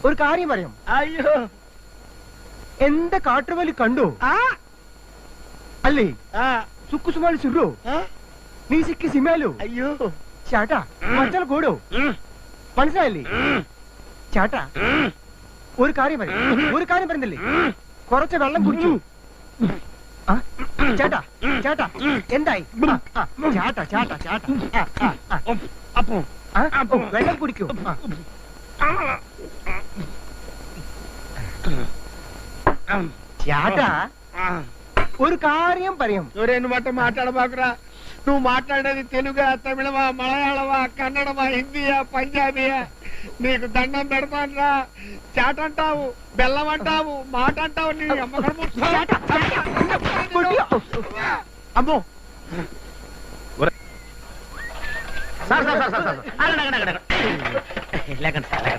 ഒരു കാര്യം പറയാം. അയ്യോ, എന്റെ കാട്ടുവലി കണ്ടു അല്ലേ? സുക്കുസുമാലി സുറു നീ സിക്കി സിമാലു. അയ്യോ ചേട്ടാ മച്ചാൽ കൂടോ മനസ്സിലായില്ലേ? ചേട്ടാ ഒരു കാര്യം പറയുന്നില്ലേ? കുറച്ച് വെള്ളം കുടിച്ചു. ചേട്ടാ ചേട്ടാ എന്തായി? ചേട്ടാ ചേട്ടാ ചേട്ടാ അപ്പൊ വെള്ളം കുടിക്കൂ. ചേട്ടാ ഒരു కాര്യം പറയാం. నువ్వు మాట మాట్లాడబాకురా. నువ్వు మాట్లాడేది తెలుగా, తమిళమా, మలయాళమా, కన్నడమా, హిందీయా, పంజాబీయా? నీకు దండం పెడతానురా. చాట అంటావు, బెల్లం అంటావు, మాట అంటావు. నీ అమ్మో లేకండి